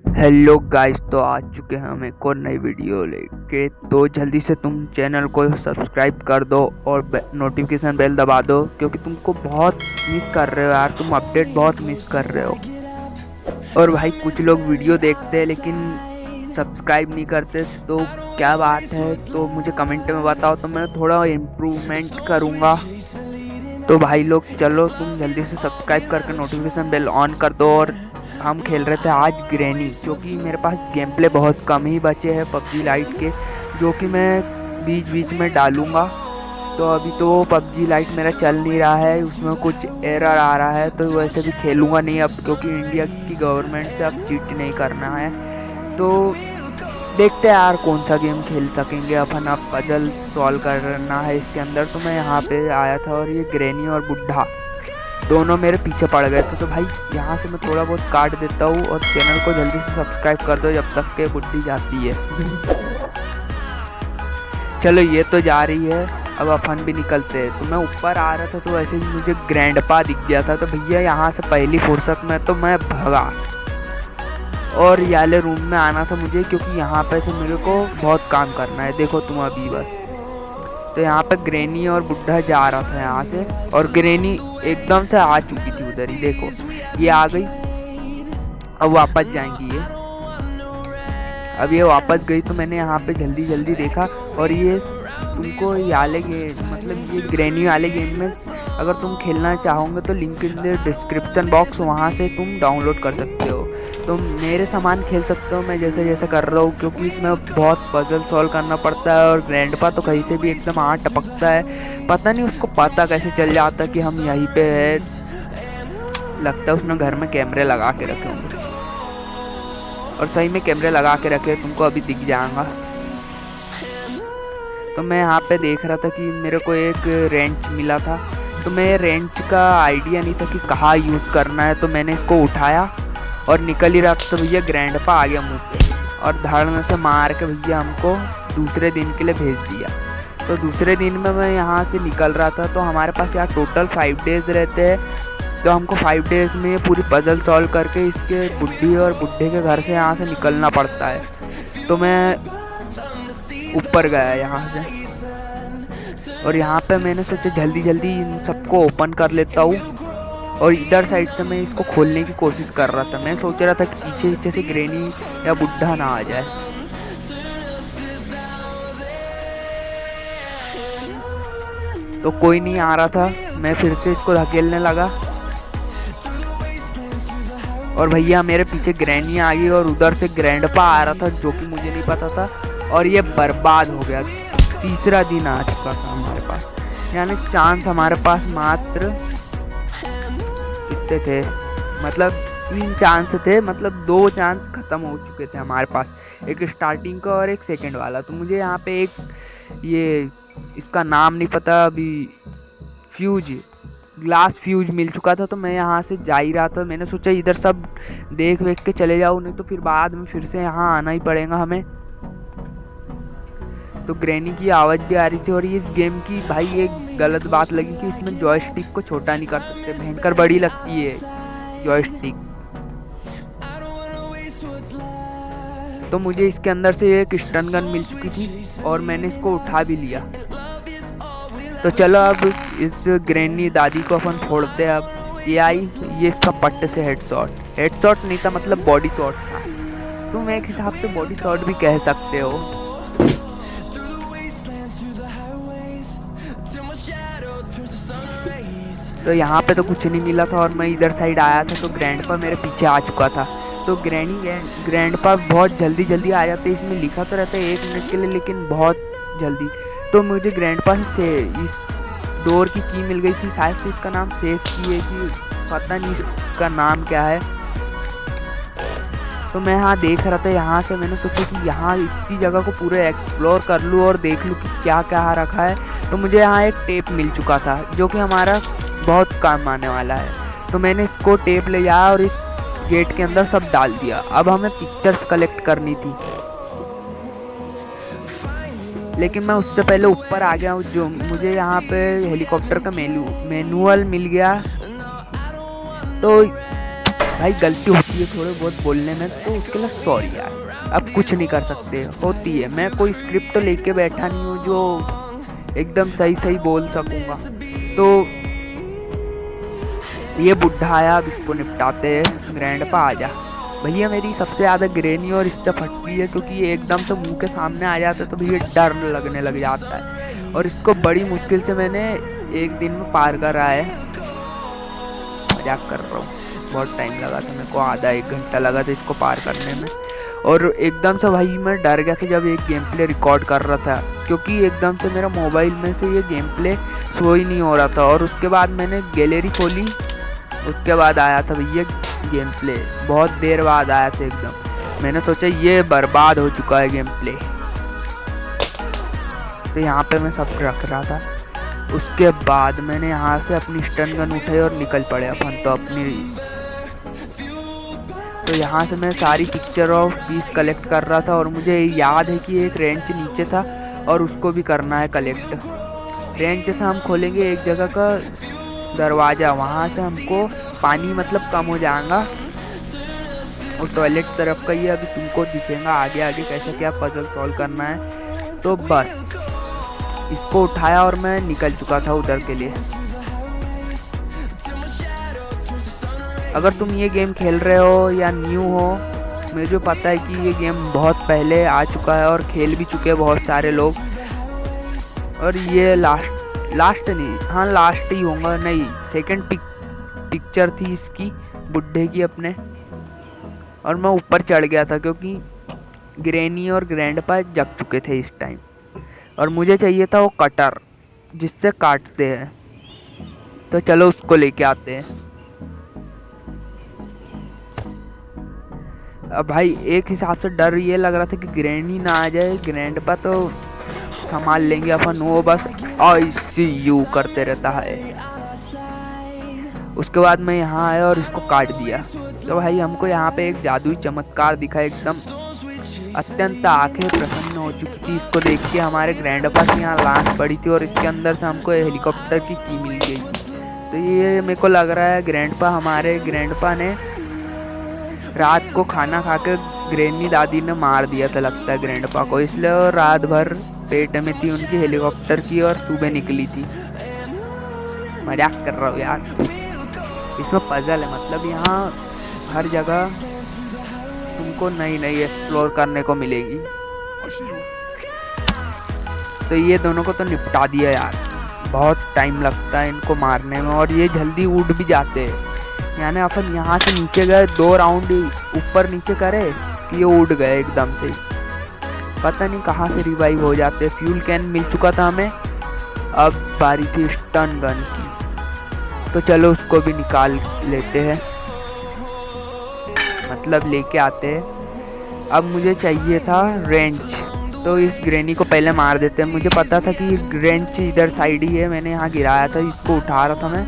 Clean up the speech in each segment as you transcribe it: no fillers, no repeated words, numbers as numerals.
Hello guys, तो आ चुके हैं हम एक और नई वीडियो लेके। तो जल्दी से तुम चैनल को सब्सक्राइब कर दो और नोटिफिकेशन बेल दबा दो, क्योंकि तुमको बहुत मिस कर रहे हो यार, तुम अपडेट बहुत मिस कर रहे हो। और भाई कुछ लोग वीडियो देखते हैं लेकिन सब्सक्राइब नहीं करते, तो क्या बात है? तो मुझे कमेंट में बताओ, तो मैं थोड़ा इम्प्रूवमेंट करूँगा। तो भाई लोग चलो, तुम जल्दी से सब्सक्राइब करके नोटिफिकेशन बेल ऑन कर दो। और हम खेल रहे थे आज ग्रैनी, क्योंकि मेरे पास गेम प्ले बहुत कम ही बचे हैं पबजी लाइट के, जो कि मैं बीच बीच में डालूंगा। तो अभी तो पबजी लाइट मेरा चल नहीं रहा है, उसमें कुछ एरर आ रहा है, तो वैसे भी खेलूंगा नहीं अब, क्योंकि इंडिया की गवर्नमेंट से अब चीट नहीं करना है। तो देखते हैं यार कौन सा गेम खेल सकेंगे अपन। अब पजल सॉल्व करना है इसके अंदर। तो मैं यहाँ पे आया था और ये ग्रैनी और बुढ़ा दोनों मेरे पीछे पड़ गए थे। तो भाई यहाँ से मैं थोड़ा बहुत काट देता हूँ, और चैनल को जल्दी से सब्सक्राइब कर दो जब तक के बुढ़ी जाती है। चलो ये तो जा रही है, अब अपन भी निकलते हैं। तो मैं ऊपर आ रहा था, तो वैसे ही मुझे ग्रैंडपा दिख गया था। तो भैया यहाँ से पहली फुर्सत में तो मैं भगा और ये वाले रूम में आना था मुझे, क्योंकि यहाँ पे से मेरे को बहुत काम करना है। देखो तुम अभी बस। तो यहाँ पे ग्रैनी और बुढ़ा जा रहा था यहाँ से, और ग्रैनी एकदम से आ चुकी थी उधर ही। देखो ये आ गई, अब वापस जाएंगी ये। अब ये वापस गई, तो मैंने यहाँ पे जल्दी जल्दी देखा। और ये तुमको ये वाले गेम, मतलब ये ग्रैनी वाले गेम में अगर तुम खेलना चाहोगे तो link in the description box, वहाँ से तुम डाउनलोड कर सकते हो। तुम मेरे सामान खेल सकते हो, मैं जैसे जैसे कर रहा हूँ, क्योंकि इसमें बहुत पजल सॉल्व करना पड़ता है। और ग्रैंडपा तो कहीं से भी एकदम आ टपकता है, पता नहीं उसको पता कैसे चल जाता कि हम यहीं पे है। लगता है उसने घर में कैमरे लगा के रखे होंगे, और सही में कैमरे लगा के रखे, तुमको अभी दिख जाएगा। तो मैं यहाँ पे देख रहा था कि मेरे को एक रेंच मिला था, तो मैं रेंच का आइडिया नहीं था कि कहाँ यूज़ करना है। तो मैंने इसको उठाया और निकल ही रहा था, तो भैया ग्रैंडपा आ गया मुँह पे, और धड़ से मार के भैया हमको दूसरे दिन के लिए भेज दिया। तो दूसरे दिन में मैं यहाँ से निकल रहा था, तो हमारे पास यहाँ टोटल 5 डेज़ रहते हैं। तो हमको 5 डेज़ में पूरी पजल सॉल्व करके इसके बुढ़ी और बुढ़े के घर से यहाँ से निकलना पड़ता है। तो मैं ऊपर गया यहाँ से, और यहाँ पे मैंने सोचा जल्दी जल्दी इन सबको ओपन कर लेता हूँ। और इधर साइड से मैं इसको खोलने की कोशिश कर रहा था। मैं सोच रहा था कि पीछे पीछे से ग्रैनी या बुढ़ा ना आ जाए। तो कोई नहीं आ रहा था, मैं फिर से इसको धकेलने लगा, और भैया मेरे पीछे ग्रैनी आ गई, और उधर से ग्रैंडपा आ रहा था, जो कि मुझे नहीं पता था। और ये बर्बाद हो गया। तीसरा दिन आ चुका था हमारे पास, यानी चांस हमारे पास मात्र कितने थे, मतलब 3 चांस थे, मतलब 2 चांस खत्म हो चुके थे हमारे पास, एक स्टार्टिंग का और एक सेकंड वाला। तो मुझे यहाँ पे एक ये इसका नाम नहीं पता अभी, फ्यूज, ग्लास फ्यूज मिल चुका था। तो मैं यहाँ से जा ही रहा था, मैंने सोचा इधर सब देख वेख के चले जाऊँ, नहीं तो फिर बाद में फिर से यहाँ आना ही पड़ेगा हमें। तो ग्रैनी की आवाज़ भी आ रही थी। और ये इस गेम की भाई एक गलत बात लगी कि इसमें जॉयस्टिक को छोटा नहीं कर सकते, भयंकर बड़ी लगती है जॉयस्टिक। तो मुझे इसके अंदर से एक स्टन गन मिल चुकी थी, और मैंने इसको उठा भी लिया। तो चलो अब इस ग्रैनी दादी को अपन फोड़ते हैं। अब ये आई, ये इसका पट्टे से हेडशॉट नहीं था, मतलब बॉडी शॉट था। तुम एक हिसाब से बॉडी शॉट भी कह सकते हो। तो यहाँ पे तो कुछ नहीं मिला था, और मैं इधर साइड आया था, तो ग्रैंडपा मेरे पीछे आ चुका था। तो ग्रैंडपा बहुत जल्दी जल्दी आ जाते, इसमें लिखा तो रहता है 1 मिनट के लिए, लेकिन बहुत जल्दी। तो मुझे ग्रैंडपा से इस डोर की मिल गई थी, शायद से इसका नाम सेफ की है कि पता नहीं इसका नाम क्या है। तो मैं यहाँ देख रहा था, यहाँ से मैंने सोचा कि यहाँ इसी जगह को पूरे एक्सप्लोर कर लूँ और देख लूँ कि क्या क्या रखा है। तो मुझे यहाँ एक टेप मिल चुका था, जो कि हमारा बहुत काम आने वाला है। तो मैंने इसको टेप ले जाया और इस गेट के अंदर सब डाल दिया। अब हमें पिक्चर्स कलेक्ट करनी थी, लेकिन मैं उससे पहले ऊपर आ गया हूँ। जो मुझे यहाँ पे हेलीकॉप्टर का मैनुअल मिल गया। तो भाई गलती होती है थोड़े बहुत बोलने में, तो उसके लिए सॉरी यार, अब कुछ नहीं कर सकते, होती है। मैं कोई स्क्रिप्ट तो लेके बैठा नहीं हूँ जो एकदम सही सही बोल सकूँगा। तो ये बुढ़ा आया, अब इसको निपटाते हैं। ग्रैंडपा आ जा भैया। मेरी सबसे ज़्यादा ग्रेनी और इससे फटती है क्योंकि ये एकदम से मुंह के सामने आ जाता है तो भैया डर लगने लग जाता है। और इसको बड़ी मुश्किल से मैंने एक दिन में पार करा है। मजाक कर रहा हूँ, बहुत टाइम लगा था मेरे को, आधा 1 घंटा लगा था इसको पार करने में। और एकदम से भाई मैं डर गया था जब एक गेम प्ले रिकॉर्ड कर रहा था, क्योंकि एकदम से मेरा मोबाइल में से ये गेम प्ले शो ही नहीं हो रहा था। और उसके बाद मैंने गैलरी खोली, उसके बाद आया था भैया गेम प्ले, बहुत देर बाद आया था एकदम। मैंने सोचा ये बर्बाद हो चुका है गेम प्ले, तो यहाँ पे मैं सब रख रहा था। उसके बाद मैंने यहाँ से अपनी स्टन गन उठाई और निकल पड़े अपन तो अपनी। तो यहाँ से मैं सारी पिक्चर ऑफ पीस कलेक्ट कर रहा था और मुझे याद है कि एक रेंच नीचे था और उसको भी करना है कलेक्ट। रेंच से हम खोलेंगे एक जगह का दरवाज़ा, वहाँ से हमको पानी मतलब कम हो जाएगा। और टॉयलेट तरफ का ये अभी तुमको दिखेगा आगे आगे कैसे क्या पजल सॉल्व करना है। तो बस इसको उठाया और मैं निकल चुका था उधर के लिए। अगर तुम ये गेम खेल रहे हो या न्यू हो, मुझे पता है कि ये गेम बहुत पहले आ चुका है और खेल भी चुके हैं बहुत सारे लोग। और ये लास्ट नहीं, हाँ लास्ट ही होगा, नहीं सेकंड पिक्चर थी इसकी बुढ़े की अपने। और मैं ऊपर चढ़ गया था क्योंकि ग्रैनी और ग्रैंडपा जग चुके थे इस टाइम, और मुझे चाहिए था वो कटर जिससे काटते हैं। तो चलो उसको लेके आते हैं। अब भाई एक हिसाब से डर ये लग रहा था कि ग्रैनी ना आ जाए, ग्रैंडपा तो संभाल लेंगे अपन, वो बस ICU करते रहता है। उसके बाद मैं यहाँ आया और इसको काट दिया। तो भाई हमको यहाँ पे एक जादुई चमत्कार दिखा, एकदम अत्यंत आंखें प्रसन्न हो चुकी थी इसको देख के। हमारे ग्रैंडपा की यहाँ लाश पड़ी थी और इसके अंदर से हमको हेलीकॉप्टर की मिल गई। तो ये मेरे को लग रहा है हमारे ग्रैंडपा ने रात को खाना खा के ग्रैनी दादी ने मार दिया था लगता है ग्रैंडपा को, इसलिए रात भर पेट में थी उनकी हेलीकॉप्टर की और सुबह निकली थी। मजाक कर रहा हूँ यार, इसमें पजल है, मतलब यहाँ हर जगह तुमको नई नई एक्सप्लोर करने को मिलेगी। तो ये दोनों को तो निपटा दिया यार, बहुत टाइम लगता है इनको मारने में और ये जल्दी उड़ भी जाते हैं। यानी अपन यहाँ से नीचे गए, 2 राउंड ऊपर नीचे करे कि ये उड़ गए एकदम से, पता नहीं कहाँ से रिवाइव हो जाते। फ्यूल कैन मिल चुका था हमें, अब बारी थी स्टन गन की। तो चलो उसको भी निकाल लेते हैं, मतलब लेके आते हैं। अब मुझे चाहिए था रेंच, तो इस ग्रैनी को पहले मार देते हैं। मुझे पता था कि रेंच इधर साइड ही है, मैंने यहाँ गिराया था, इसको उठा रहा था मैं,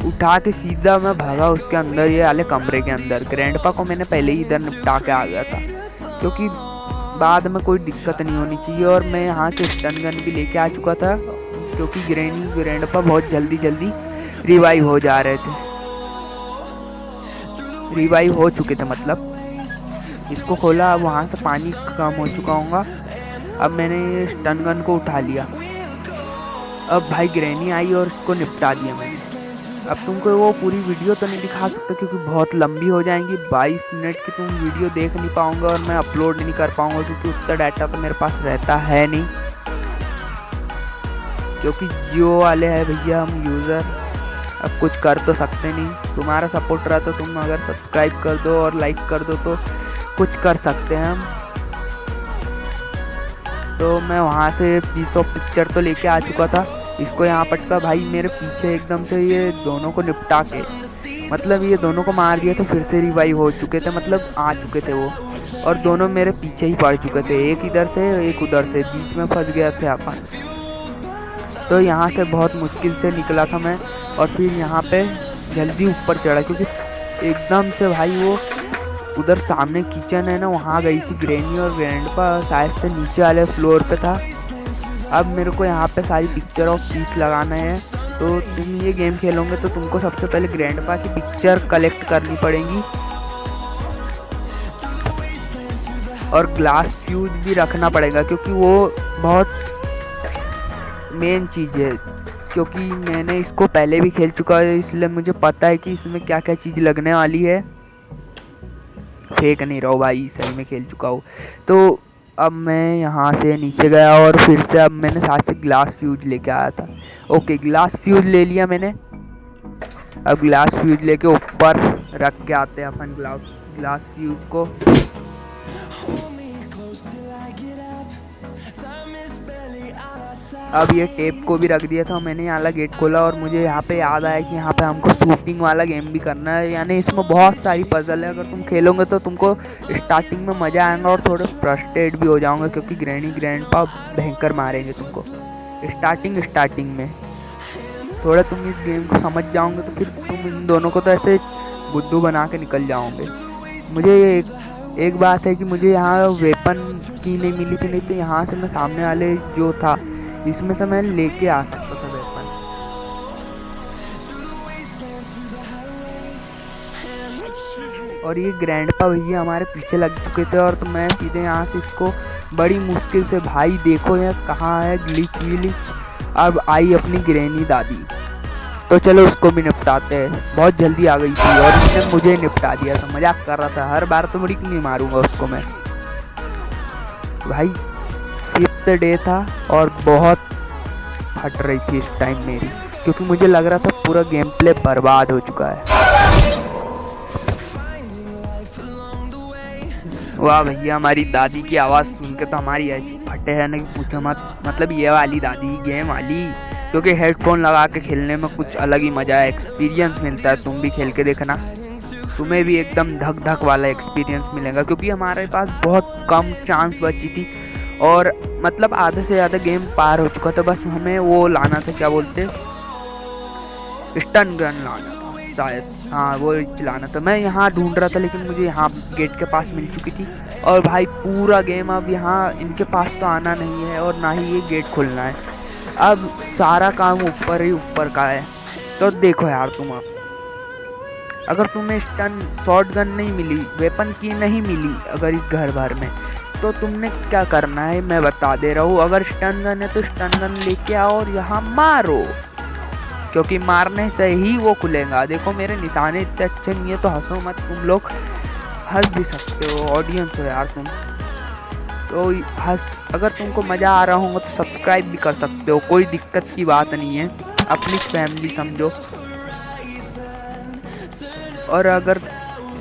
उठा के सीधा मैं भागा उसके अंदर, ये वाले कमरे के अंदर। ग्रैंडपा को मैंने पहले ही इधर निपटा के आ गया था क्योंकि बाद में कोई दिक्कत नहीं होनी चाहिए। और मैं यहाँ से स्टन गन भी लेके आ चुका था क्योंकि ग्रैंडपा बहुत जल्दी रिवाइव हो जा रहे थे, रिवाइव हो चुके थे मतलब। इसको खोला, अब वहाँ से पानी कम हो चुका होगा। अब मैंने ये स्टन गन को उठा लिया। अब भाई ग्रैनी आई और इसको निपटा दिया मैंने। अब तुमको वो पूरी वीडियो तो नहीं दिखा सकता क्योंकि बहुत लंबी हो जाएंगी, 22 मिनट की तुम वीडियो देख नहीं पाऊंगा और मैं अपलोड नहीं कर पाऊंगा क्योंकि उतना डाटा तो मेरे पास रहता है नहीं, क्योंकि जियो वाले हैं भैया हम यूज़र। अब कुछ कर तो सकते नहीं, तुम्हारा सपोर्ट रहा तो तुम अगर सब्सक्राइब कर दो और लाइक कर दो तो कुछ कर सकते हैं हम। तो मैं वहाँ से पीस ऑफ पिक्चर तो लेके आ चुका था, इसको यहाँ पटका। भाई मेरे पीछे एकदम से ये दोनों को निपटा के, मतलब ये दोनों को मार दिया तो फिर से रिवाइव हो चुके थे, मतलब आ चुके थे वो, और दोनों मेरे पीछे ही पड़ चुके थे, एक इधर से एक उधर से, बीच में फंस गया थे अपन। तो यहाँ से बहुत मुश्किल से निकला था मैं और फिर यहाँ पे जल्दी ऊपर चढ़ा क्योंकि एकदम से भाई वो उधर सामने किचन है ना, वहाँ गई थी ग्रैनी और ग्रैंडपा शायद से नीचे वाले फ्लोर पे था। अब मेरे को यहाँ पे सारी पिक्चर ऑफ पीस लगाना है तो तुम ये गेम खेलोगे तो तुमको सबसे पहले ग्रैंडपा की पिक्चर कलेक्ट करनी पड़ेगी और ग्लास फ्यूज भी रखना पड़ेगा, क्योंकि वो बहुत मेन चीज़ है। क्योंकि मैंने इसको पहले भी खेल चुका है, इसलिए मुझे पता है कि इसमें क्या क्या चीज़ लगने वाली है। फेक नहीं रहो भाई, सही में खेल चुका हूँ। तो अब मैं यहाँ से नीचे गया और फिर से अब मैंने साथ से ग्लास फ्यूज लेके आया था। ओके, ग्लास फ्यूज ले लिया मैंने। अब ग्लास फ्यूज लेके ऊपर रख के आते हैं अपन ग्लास फ्यूज को। अब ये टेप को भी रख दिया था मैंने, यहाँ वाला गेट खोला और मुझे यहाँ पे याद आया कि यहाँ पे हमको शूटिंग वाला गेम भी करना है। यानी इसमें बहुत सारी पजल है, अगर तुम खेलोगे तो तुमको स्टार्टिंग में मज़ा आएगा और थोड़े फ्रस्ट्रेट भी हो जाओगे, क्योंकि ग्रैंडपा भयंकर मारेंगे तुमको स्टार्टिंग में। थोड़ा तुम इस गेम को समझ जाओगे तो फिर तुम इन दोनों को तो ऐसे बुद्धू बना के निकल जाओगे। मुझे एक बात है कि मुझे यहाँ वेपन की नहीं मिली थी, नहीं तो यहाँ से मैं सामने वाले जो था इसमें से मैं लेके आ सकता था वेपन। और ये ग्रैंडपा भैया हमारे पीछे लग चुके थे और तो मैं सीधे यहाँ से इसको बड़ी मुश्किल से, भाई देखो यार कहाँ है ग्लिच। अब आई अपनी ग्रैनी दादी, तो चलो उसको भी निपटाते हैं। बहुत जल्दी आ गई थी और इसने मुझे निपटा दिया था, मजाक कर रहा था। हर बार तो बड़ी नहीं मारूंगा उसको मैं। भाई 5th डे था और बहुत फट रही थी इस टाइम मेरी, क्योंकि मुझे लग रहा था पूरा गेम प्ले बर्बाद हो चुका है। वाह भैया, हमारी दादी की आवाज़ सुन के तो हमारी ऐसी फटे है ना कि पूछो मत। मतलब ये वाली दादी, गेम वाली, क्योंकि हेडफोन लगा के खेलने में कुछ अलग ही मज़ा है, एक्सपीरियंस मिलता है। तुम भी खेल के देखना, तुम्हें भी एकदम धक धक वाला एक्सपीरियंस मिलेगा। क्योंकि हमारे पास बहुत कम चांस बची थी और मतलब आधे से ज़्यादा गेम पार हो चुका था। बस हमें वो लाना था, क्या बोलते, स्टन गन लाना था शायद, हाँ वो चलाना था। मैं यहाँ ढूंढ रहा था लेकिन मुझे यहाँ गेट के पास मिल चुकी थी। और भाई पूरा गेम अब यहाँ इनके पास तो आना नहीं है और ना ही ये गेट खोलना है। अब सारा काम ऊपर ही ऊपर का है। तो देखो यार, तुम अब अगर तुम्हें स्टन शॉट गन नहीं मिली, वेपन की नहीं मिली अगर इस घर भर में, तो तुमने क्या करना है मैं बता दे रहा हूँ। अगर स्टन गन है तो स्टन गन लेके आओ और यहाँ मारो, क्योंकि मारने से ही वो खुलेगा। देखो मेरे निशाने इतने अच्छे नहीं है तो हंसो मत, तुम लोग हंस भी सकते हो, ऑडियंस हो यार तुम तो हंस। अगर तुमको मज़ा आ रहा होगा तो सब्सक्राइब भी कर सकते हो, कोई दिक्कत की बात नहीं है, अपनी फैमिली समझो। और अगर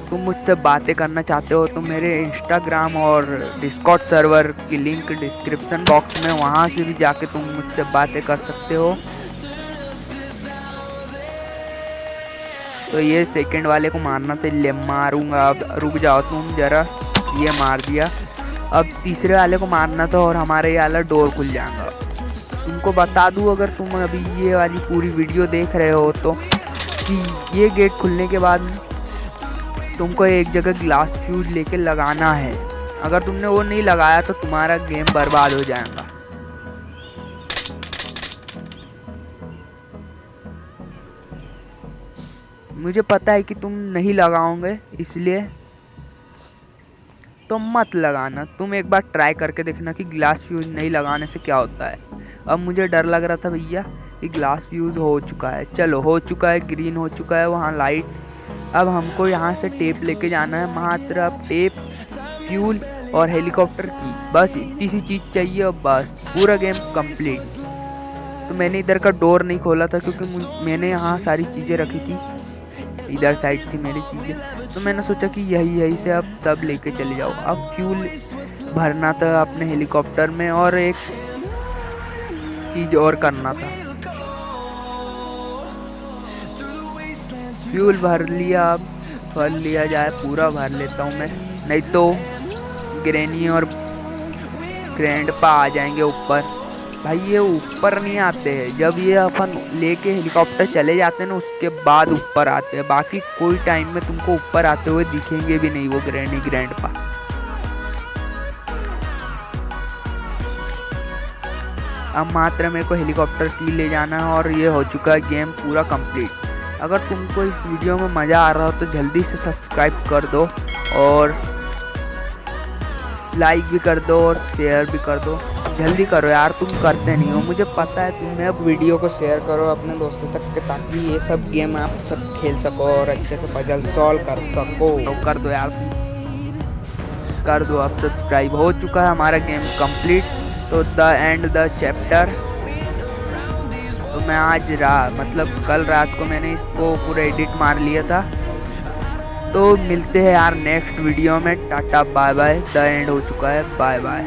तुम मुझसे बातें करना चाहते हो तो मेरे इंस्टाग्राम और डिस्कॉर्ड सर्वर की लिंक डिस्क्रिप्शन बॉक्स में, वहाँ से भी जाके तुम मुझसे बातें कर सकते हो। तो ये सेकंड वाले को मारना था, ले मारूंगा। अब रुक जाओ तुम जरा, ये मार दिया। अब तीसरे वाले को मारना था और हमारे ये वाला डोर खुल जाएगा। तुमको बता दूं, अगर तुम अभी ये वाली पूरी वीडियो देख रहे हो तो, कि ये गेट खुलने के बाद तुमको एक जगह ग्लास फ्यूज लेके लगाना है। अगर तुमने वो नहीं लगाया तो तुम्हारा गेम बर्बाद हो जाएगा। मुझे पता है कि तुम नहीं लगाओगे, इसलिए तो मत लगाना। तुम एक बार ट्राई करके देखना कि ग्लास फ्यूज नहीं लगाने से क्या होता है। अब मुझे डर लग रहा था भैया कि ग्लास फ्यूज हो चुका है, चलो हो चुका है, ग्रीन हो चुका है वहाँ लाइट। अब हमको यहाँ से टेप लेके जाना है, मात्र अब टेप, फ्यूल और हेलीकॉप्टर की, बस इतनी सी चीज़ चाहिए और बस पूरा गेम कंप्लीट। तो मैंने इधर का डोर नहीं खोला था क्योंकि मैंने यहाँ सारी चीज़ें रखी थी, इधर साइड थी मेरी चीज़ें, तो मैंने सोचा कि यही से अब सब लेके चले जाओ। अब फ्यूल भरना था अपने हेलीकॉप्टर में और एक चीज़ और करना था, फ्यूल भर लिया। अब भर लिया जाए, पूरा भर लेता हूँ मैं, नहीं तो ग्रैनी और ग्रैंडपा आ जाएंगे ऊपर। भाई ये ऊपर नहीं आते हैं, जब ये अपन लेके हेलीकॉप्टर चले जाते हैं ना उसके बाद ऊपर आते हैं। बाकी कोई टाइम में तुमको ऊपर आते हुए दिखेंगे भी नहीं वो ग्रैनी ग्रैंडपा। अब मात्र मेरे को हेलीकॉप्टर की ले जाना है और ये हो चुका है गेम पूरा कंप्लीट। अगर तुमको इस वीडियो में मज़ा आ रहा हो तो जल्दी से सब्सक्राइब कर दो और लाइक भी कर दो और शेयर भी कर दो। जल्दी करो यार, तुम करते नहीं हो, मुझे पता है। तुम अब वीडियो को शेयर करो अपने दोस्तों तक के, ताकि ये सब गेम आप सब खेल सको और अच्छे से पजल सॉल्व कर सको। तो कर दो यार, कर दो। अब सब्सक्राइब हो चुका है हमारा गेम कंप्लीट। तो द एंड द चैप्टर। तो मैं आज मतलब कल रात को मैंने इसको पूरा एडिट मार लिया था। तो मिलते हैं यार नेक्स्ट वीडियो में। Tata bye bye. The end हो चुका है। Bye bye.